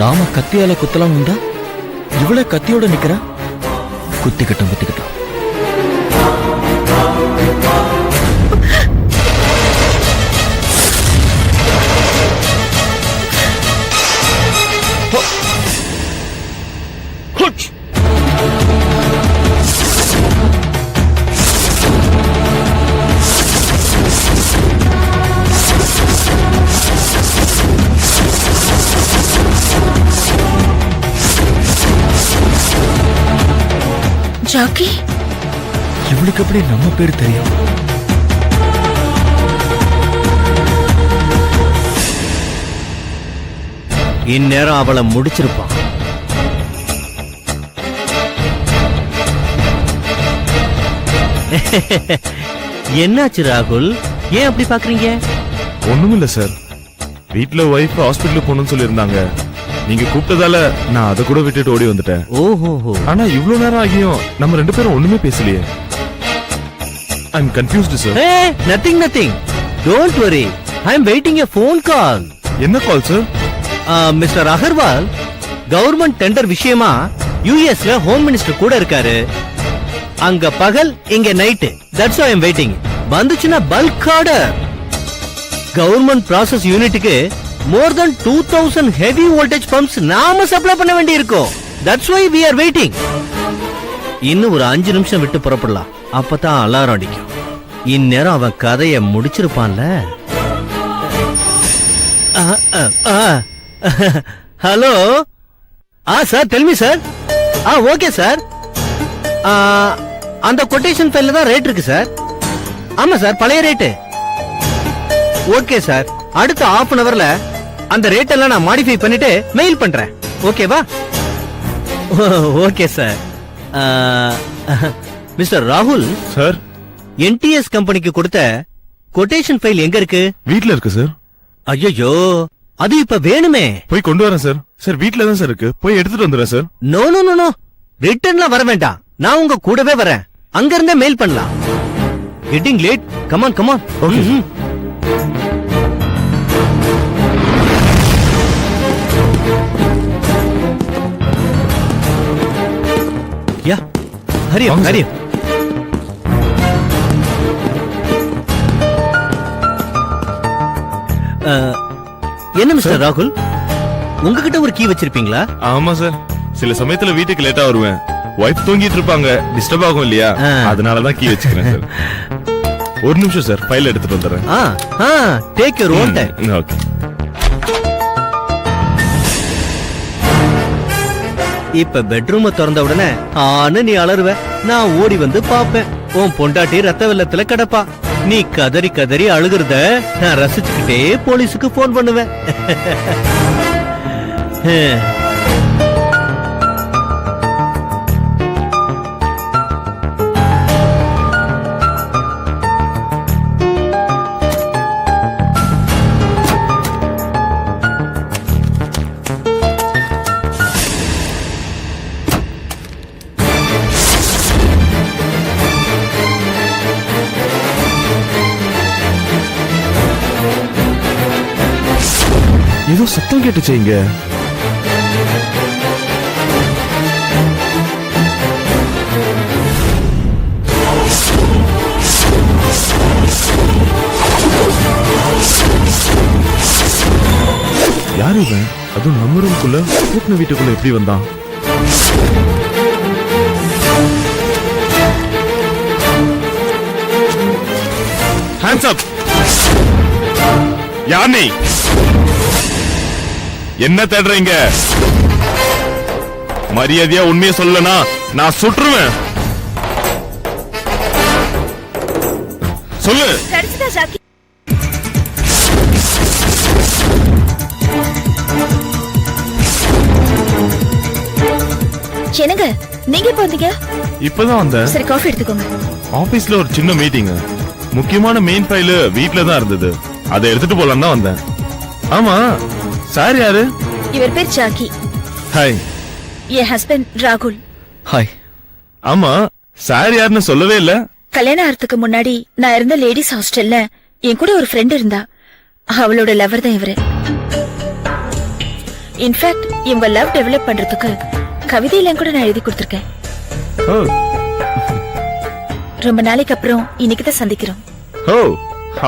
நாம கத்தியால குத்தலாம் உண்டா? இவ்வளவு கத்தியோட நிக்கிறா. குத்திக்கட்டும் குத்திக்கட்டும். ஜாக்கி, இவளுக்கு எப்படி நம்ம பேர் தெரியும்? இந்நேரம் அவளை முடிச்சிருப்பான். என்னாச்சு ராகுல், ஏன் அப்படி பாக்குறீங்க? ஒண்ணுமில்ல சார், வீட்டுல ஒய்ஃப் ஹாஸ்பிட்டலுக்கு போகணும்னு சொல்லியிருந்தாங்க. நீங்க கூப்பிட்டதால நான் அதை கூட விட்டுட்டு ஓடி வந்துட்டேன். ஓஹோ, ஆனா இவ்வளவு நேரம் ஆகியும் நம்ம ரெண்டு பேரும் ஒண்ணுமே பேசலையே. I am confused sir. Nothing nothing, don't worry, I am waiting a phone call. என்ன call sir? Mister Agarwal government tender விஷயமா யுஎஸ்ல ஹோம் மினிஸ்டர் கூட இருக்காரு. அங்க பகல், இங்க night. That's why I am waiting. வந்துச்சுன்னா பல்க் ஆர்டர். கவர்மெண்ட் ப்ராசஸ் யூனிட்டுக்கு more than 2000 heavy voltage pumps நாம சப்ளை பண்ண வேண்டி இருக்கும். That's why we are waiting. இன்னும் ஒரு 5 நிமிஷம் விட்டு புறப்படலாம், அப்பதான் அலாரம் அடிக்கும். இந்நேரம் அவன் கதையை முடிச்சிருப்பான்ல. Hello, sir, tell me sir. Okay sir, அந்த கொட்டேஷன் ஃபைல்ல தான் ரேட் இருக்கு சார். ஆமா சார், பழைய ரேட்டு. ஓகே சார், அடுத்த half an hourல அந்த ரேட் எல்லாம் நான் மாடிஃபை பண்ணிட்டு மெயில் பண்றேன். ஓகேவா? Okay sir. மிஸ்டர் ராகுல் சார், என்டிஎஸ் கம்பெனிக்கு கொடுத்த கொட்டேஷன் ஃபைல் எங்க இருக்கு? வீட்ல இருக்கு சார். ஐயோ, அது இப்ப வேணுமே. போய் கொண்டு வரேன் சார். சார், வீட்ல தான் சார் இருக்கு, போய் எடுத்துட்டு வந்துடுறேன் sir. No no no no, ரிட்டர்ன்லாம் வர வேண்டாம், நான் உங்க கூடவே வரேன். அங்க இருந்தே மெயில் பண்ணலாம். Getting late, come on come on. Okay. Ya, hurry up hurry up. என்ன மிஸ்டர் ராகுல், உங்ககிட்ட ஒரு கீ வச்சிருப்பீங்களா? ஆமா சார், சில சமயத்துல வீட்டுக்கு லேட்டா வருவேன். வைஃப் தூங்கிட்டு இருப்பாங்க, டிஸ்டர்ப் ஆகும் இல்லையா, அதனாலதான் கீ வச்சுக்கிறேன் சார். ஒரு நிமிஷம் சார், ஃபைல் எடுத்துட்டு வந்துடுறேன். Take your own time. Okay. இப்ப பெட்ரூம் திறந்த உடனே நீ அலறுவ, நான் ஓடி வந்து பாப்பேன். உன் பொண்டாட்டி ரத்த வெள்ளத்துல கிடப்பா. நீ கதறி கதறி அழுகுறத நான் ரசிச்சுக்கிட்டே போலீஸுக்கு போன் பண்ணுவேன். ஏதோ சத்தம் கேட்டுச்சு இங்க. யாரு இவன்? அதுவும் நம்ம ரூம்குள்ள, கூட்டின வீட்டுக்குள்ள எப்படி வந்தான்? Hands up. யார் நீ? என்ன தேடுறீங்க? மரியாதையா உண்மையை சொல்லனா நான் சுற்றுவேன். சொல்லு. என்னங்க, நீங்க எப்ப வந்தீங்க? இப்பதான் வந்தேன். சரி, காஃபி எடுத்துக்கோங்க. ஆபீஸ்ல ஒரு சின்ன மீட்டிங், முக்கியமான மெயின் ஃபைல் வீட்ல தான் இருந்தது, அதை எடுத்துட்டு போலாம் தான் வந்தேன். ஆமா, சார் யாரு? இவர் பேர் ஜாக்கி. ஹாய். என் ஹஸ்பண்ட் ராகுல். ஹாய். ஆமா, சார் யாருன்னு சொல்லவே இல்ல. கல்யாணம் ஆகிறதுக்கு முன்னாடி நான் இருந்த லேடிஸ் ஹாஸ்டல்ல என் கூட ஒரு ஃப்ரெண்ட் இருந்தா, அவளோட லவர் தான் இவரு. இன்ஃபேக்ட் இவங்க லவ் டெவலப் பண்றதுக்கு கவிதையெல்லாம் கூட நான் எழுதி கொடுத்திருக்கேன். ஓ ரொம்ப நாளைக்கு அப்புறம் இன்னைக்கு தான் சந்திக்கிறோம். ஓ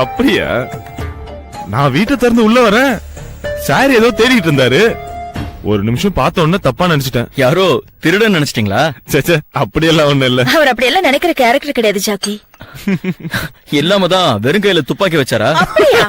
அப்படியா? நான் வீட்டை திறந்து உள்ள வரேன், சார் ஏதோ தேடிட்டு இருந்தாரு. ஒரு நிமிஷம் பார்த்த உடனே தப்பா நினைச்சிட்டேன். யாரோ திருடன் நினைச்சிட்டீங்களா? சேச்சே, அப்படியெல்லாம் ஒண்ணு இல்ல. அவர் அப்படியெல்லாம் நினைக்கிற கேரக்டர் கிடையாது ஜாக்கி. இல்லாம தான் வெறும் கையில துப்பாக்கி வச்சாரா? அப்படியா?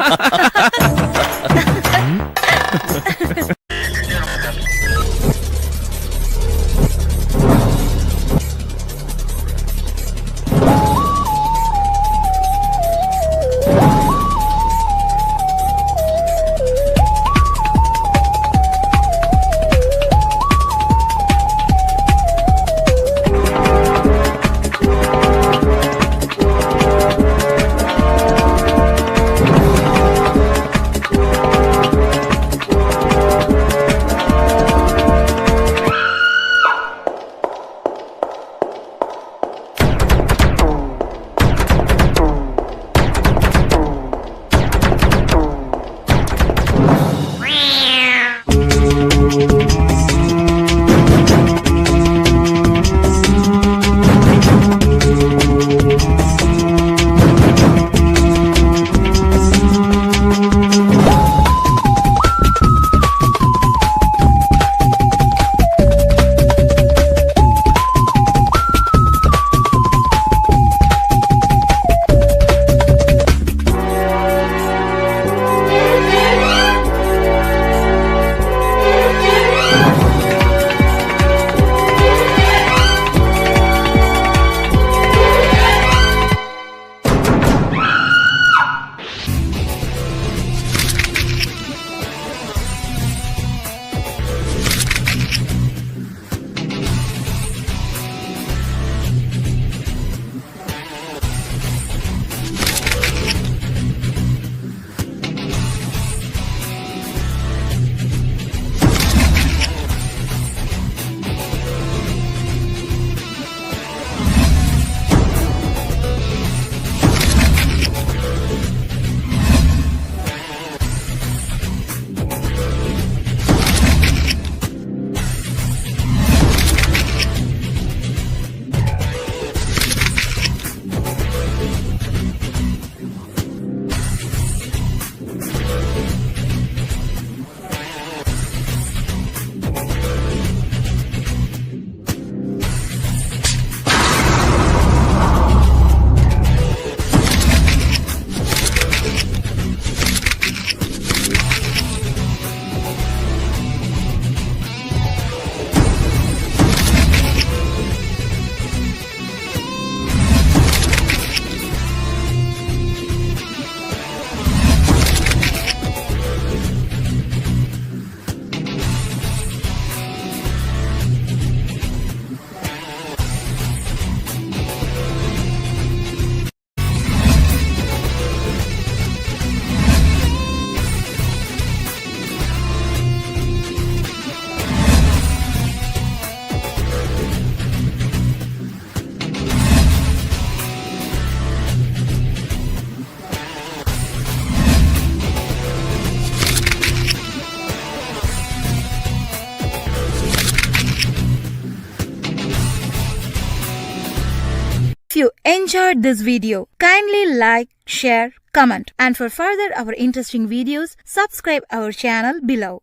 If you enjoyed this video, kindly like, share, comment, and for further our interesting videos, subscribe our channel below.